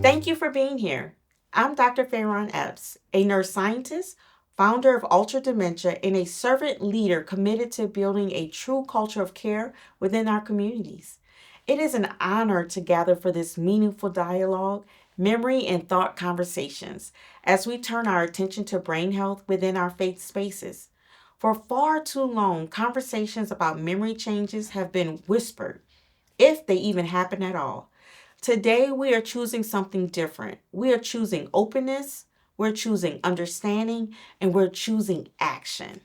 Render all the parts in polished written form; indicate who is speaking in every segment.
Speaker 1: Thank you for being here. I'm Dr. Fayron Epps, a nurse scientist, founder of ALTER Dementia, and a servant leader committed to building a true culture of care within our communities. It is an honor to gather for this meaningful dialogue, memory, and thought conversations as we turn our attention to brain health within our faith spaces. For far too long, conversations about memory changes have been whispered, if they even happen at all. Today, we are choosing something different. We are choosing openness, we're choosing understanding, and we're choosing action.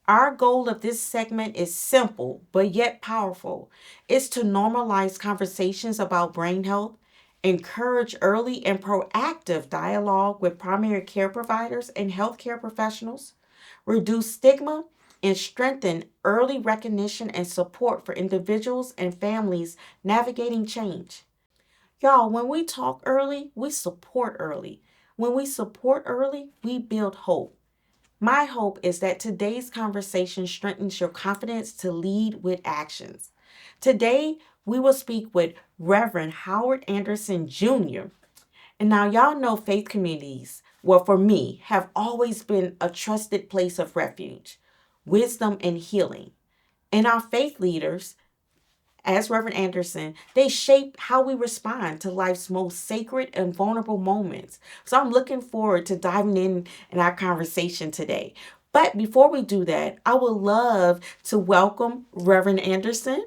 Speaker 1: Our goal of this segment is simple but yet powerful. It's to normalize conversations about brain health, encourage early and proactive dialogue with primary care providers and healthcare professionals, reduce stigma, and strengthen early recognition and support for individuals and families navigating change. Y'all, when we talk early, we support early. When we support early, we build hope. My hope is that today's conversation strengthens your confidence to lead with actions. Today, we will speak with Reverend Howard Anderson Jr. And now, y'all know faith communities, well, for me, have always been a trusted place of refuge, wisdom, and healing. And our faith leaders, as Reverend Anderson, they shape how we respond to life's most sacred and vulnerable moments. So I'm looking forward to diving in our conversation today. But before we do that, I would love to welcome Reverend Anderson.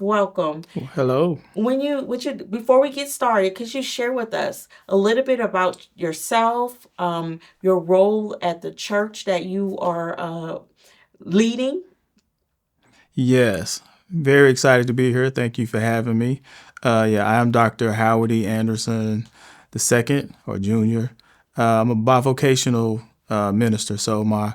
Speaker 1: Welcome.
Speaker 2: Hello.
Speaker 1: Before we get started, could you share with us a little bit about yourself, your role at the church that you are leading?
Speaker 2: Yes, very excited to be here. Thank you for having me. I am Dr. Howard E. Anderson the second or junior. I'm a bivocational minister, so my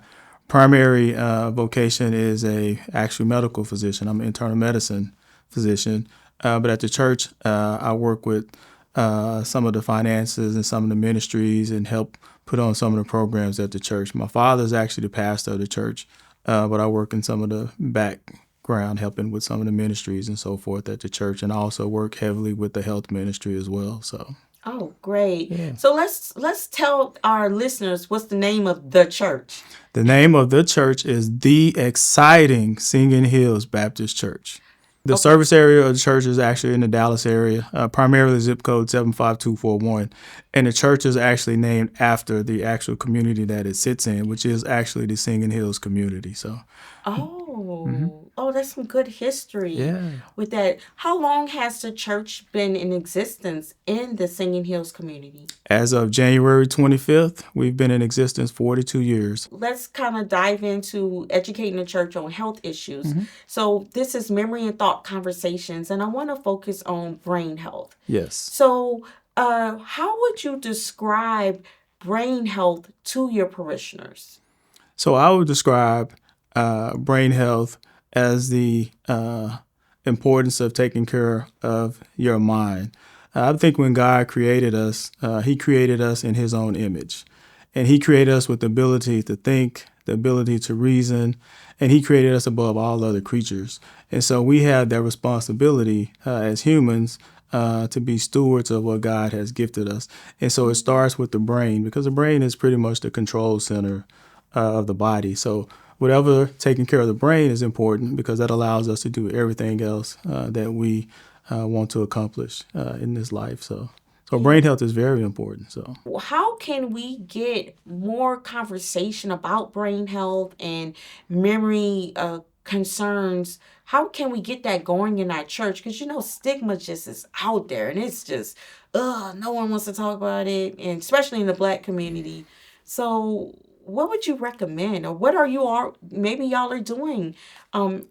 Speaker 2: primary vocation is a actual medical physician. I'm an internal medicine physician, but at the church, I work with some of the finances and some of the ministries and help put on some of the programs at the church. My father is actually the pastor of the church, but I work in some of the background helping with some of the ministries and so forth at the church, and I also work heavily with the health ministry as well. So.
Speaker 1: Oh, great.
Speaker 2: Yeah.
Speaker 1: So let's tell our listeners what's the name of the church.
Speaker 2: The name of the church is The Exciting Singing Hills Baptist Church. The service area of the church is actually in the Dallas area, primarily zip code 75241. And the church is actually named after the actual community that it sits in, which is actually the Singing Hills community. So.
Speaker 1: Oh, that's some good history with that. How long has the church been in existence in the Singing Hills community?
Speaker 2: As of January 25th, we've been in existence 42 years.
Speaker 1: Let's kind of dive into educating the church on health issues. So this is memory and thought conversations, and I want to focus on brain health.
Speaker 2: Yes.
Speaker 1: So how would you describe brain health to your parishioners?
Speaker 2: So I would describe brain health as the importance of taking care of your mind. I think when God created us, he created us in his own image. And he created us with the ability to think, the ability to reason, and he created us above all other creatures. And so we have that responsibility as humans to be stewards of what God has gifted us. And so it starts with the brain, because the brain is pretty much the control center of the body. So whatever taking care of the brain is important, because that allows us to do everything else that we want to accomplish in this life. So brain health is very important. So
Speaker 1: how can we get more conversation about brain health and memory concerns? How can we get that going in our church? Because stigma just is out there, and it's just no one wants to talk about it, and especially in the Black community. So what would you recommend, or what are maybe y'all are doing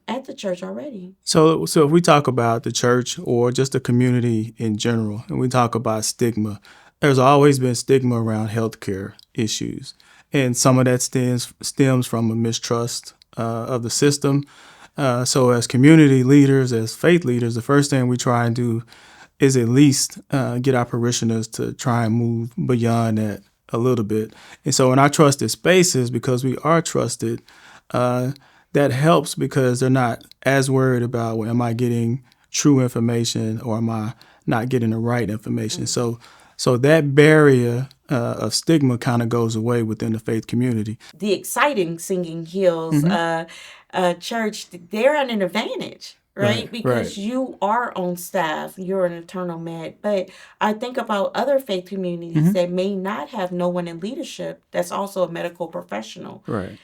Speaker 1: at the church already?
Speaker 2: So if we talk about the church or just the community in general, and we talk about stigma, there's always been stigma around healthcare issues. And some of that stems from a mistrust of the system. So as community leaders, as faith leaders, the first thing we try and do is at least get our parishioners to try and move beyond that a little bit. And so in our trusted spaces, because we are trusted, that helps, because they're not as worried about, well, am I getting true information or am I not getting the right information? So So that barrier of stigma kind of goes away within the faith community.
Speaker 1: The exciting Singing Hills church, they're at an advantage, right?
Speaker 2: Right.
Speaker 1: Because you are on staff, you're an eternal med. But I think about other faith communities that may not have no one in leadership that's also a medical professional.
Speaker 2: Right.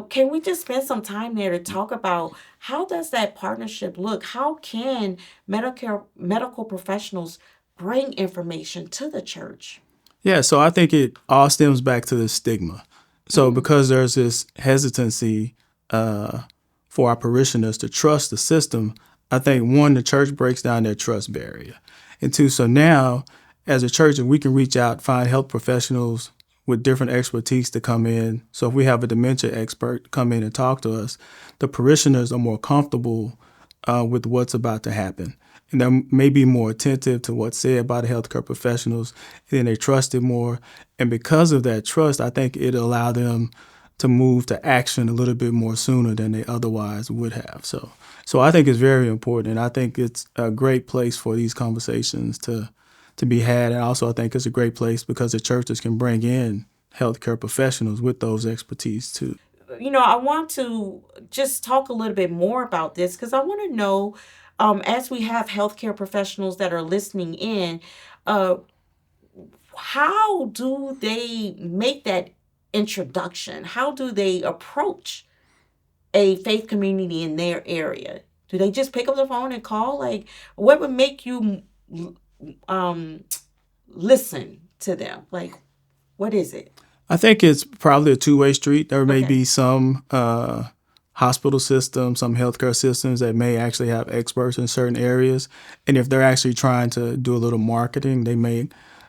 Speaker 1: Can we just spend some time there to talk about how does that partnership look? How can medical professionals bring information to the church?
Speaker 2: Yeah, so I think it all stems back to the stigma. So because there's this hesitancy for our parishioners to trust the system, I think one, the church breaks down their trust barrier. And two, so now as a church, if we can reach out, find health professionals with different expertise to come in. So if we have a dementia expert come in and talk to us, the parishioners are more comfortable with what's about to happen. And they may be more attentive to what's said by the healthcare professionals, and then they trust it more. And because of that trust, I think it allowed them to move to action a little bit more sooner than they otherwise would have. So I think it's very important, and I think it's a great place for these conversations to be had. And also I think it's a great place because the churches can bring in healthcare professionals with those expertise too.
Speaker 1: I want to just talk a little bit more about this because I want to know, as we have healthcare professionals that are listening in, how do they make that introduction? How do they approach a faith community in their area? Do they just pick up the phone and call? Like, what would make you listen to them? Like, what is it?
Speaker 2: I think it's probably a two-way street. There may
Speaker 1: Okay.
Speaker 2: be some hospital systems, some healthcare systems that may actually have experts in certain areas. And if they're actually trying to do a little marketing, they may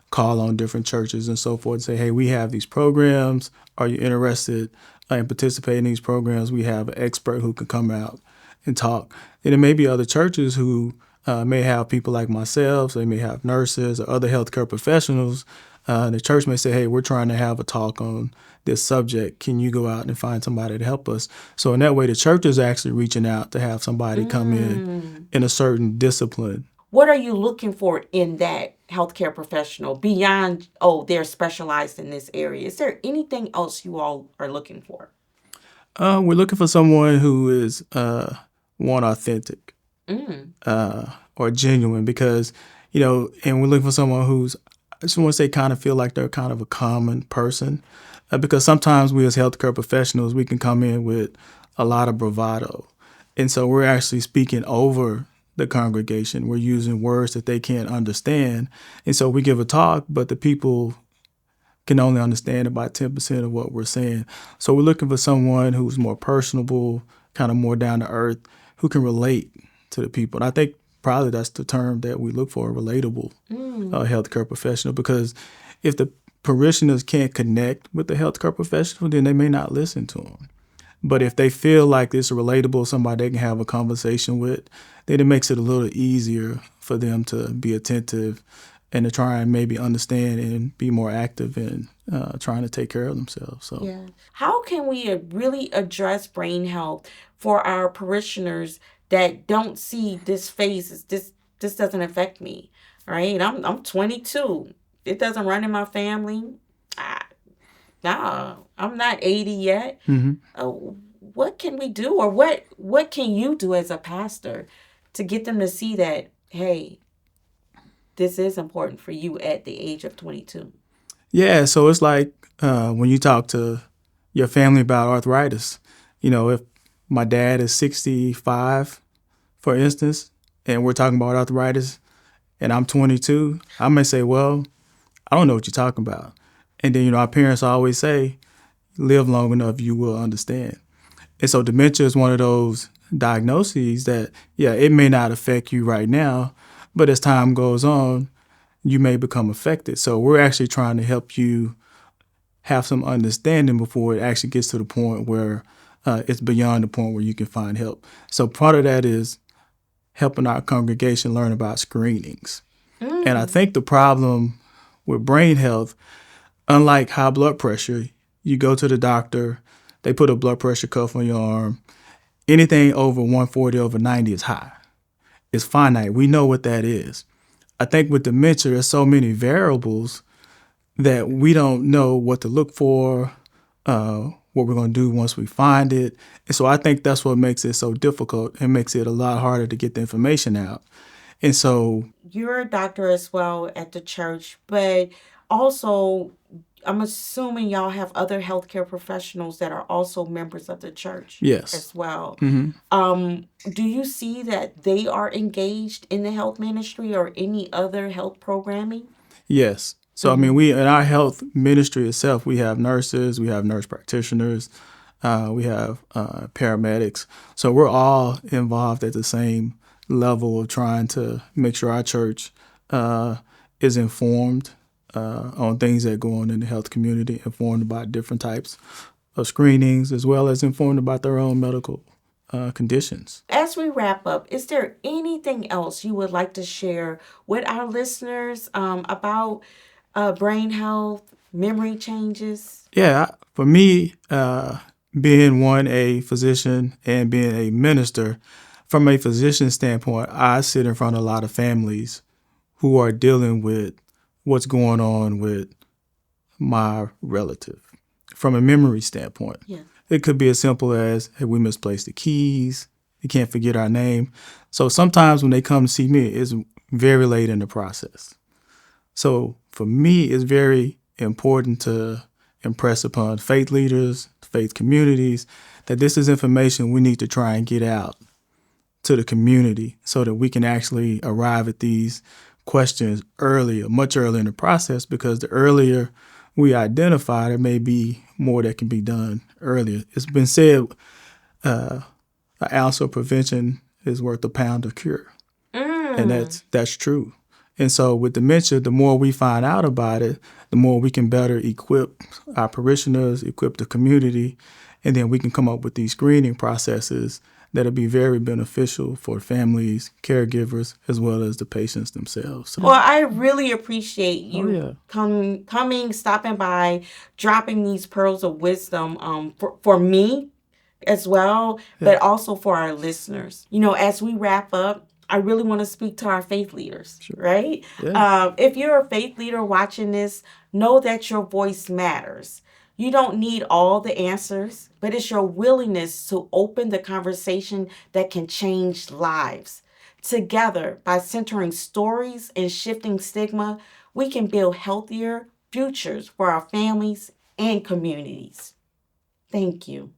Speaker 2: call on different churches and so forth and say, hey, we have these programs. Are you interested in participating in these programs? We have an expert who can come out and talk. And there may be other churches who may have people like myself. So they may have nurses or other healthcare professionals. The church may say, hey, we're trying to have a talk on this subject. Can you go out and find somebody to help us? So in that way, the church is actually reaching out to have somebody come in a certain discipline.
Speaker 1: What are you looking for in that healthcare professional beyond, they're specialized in this area? Is there anything else you all are looking for?
Speaker 2: We're looking for someone who is, one, authentic or genuine because, and we're looking for someone who's, I just want to say kind of feel like they're kind of a common person because sometimes we as healthcare professionals, we can come in with a lot of bravado. And so we're actually speaking over the congregation. We're using words that they can't understand. And so we give a talk, but the people can only understand about 10% of what we're saying. So we're looking for someone who's more personable, kind of more down to earth, who can relate to the people. And I think probably that's the term that we look for, a relatable healthcare professional, because if the parishioners can't connect with the healthcare professional, then they may not listen to them. But if they feel like it's relatable, somebody they can have a conversation with, then it makes it a little easier for them to be attentive and to try and maybe understand and be more active in trying to take care of themselves. So,
Speaker 1: Yeah. How can we really address brain health for our parishioners that don't see this phase as this doesn't affect me, right? I'm 22. It doesn't run in my family. No, I'm not 80 yet. What can we do, or what can you do as a pastor to get them to see that, hey, this is important for you at the age of 22?
Speaker 2: Yeah, so it's like when you talk to your family about arthritis, if my dad is 65, for instance, and we're talking about arthritis, and I'm 22, I may say, well, I don't know what you're talking about. And then, our parents always say, live long enough, you will understand. And so dementia is one of those diagnoses that, yeah, it may not affect you right now, but as time goes on, you may become affected. So we're actually trying to help you have some understanding before it actually gets to the point where it's beyond the point where you can find help. So part of that is helping our congregation learn about screenings. And I think the problem with brain health, unlike high blood pressure, you go to the doctor, they put a blood pressure cuff on your arm. Anything over 140 over 90 is high. It's finite. We know what that is. I think with dementia, there's so many variables that we don't know what to look for, what we're going to do once we find it. And so I think that's what makes it so difficult and makes it a lot harder to get the information out. And so,
Speaker 1: You're a doctor as well at the church, but also I'm assuming y'all have other healthcare professionals that are also members of the church
Speaker 2: yes.
Speaker 1: as well.
Speaker 2: hmm
Speaker 1: Do you see that they are engaged in the health ministry or any other health programming?
Speaker 2: Yes. So, I mean, we in our health ministry itself, we have nurses, we have nurse practitioners, we have paramedics. So we're all involved at the same level of trying to make sure our church is informed on things that go on in the health community, informed about different types of screenings, as well as informed about their own medical conditions.
Speaker 1: As we wrap up, is there anything else you would like to share with our listeners about brain health, memory changes?
Speaker 2: Yeah, for me, being a physician and being a minister, from a physician standpoint, I sit in front of a lot of families who are dealing with what's going on with my relative. From a memory standpoint,
Speaker 1: Yeah.
Speaker 2: it could be as simple as, hey, we misplaced the keys, you can't forget our name. So sometimes when they come to see me, it's very late in the process. So for me, it's very important to impress upon faith leaders, faith communities, that this is information we need to try and get out to the community so that we can actually arrive at these questions earlier, much earlier in the process, because the earlier we identify, there may be more that can be done earlier. It's been said an ounce of prevention is worth a pound of cure. And that's true. And so with dementia, the more we find out about it, the more we can better equip our parishioners, equip the community, and then we can come up with these screening processes that'll be very beneficial for families, caregivers, as well as the patients themselves. So,
Speaker 1: Well, I really appreciate you
Speaker 2: yeah.
Speaker 1: coming, stopping by, dropping these pearls of wisdom for me as well, but also for our listeners. As we wrap up, I really want to speak to our faith leaders, right?
Speaker 2: Yeah.
Speaker 1: If you're a faith leader watching this, know that your voice matters. You don't need all the answers, but it's your willingness to open the conversation that can change lives. Together, by centering stories and shifting stigma, we can build healthier futures for our families and communities. Thank you.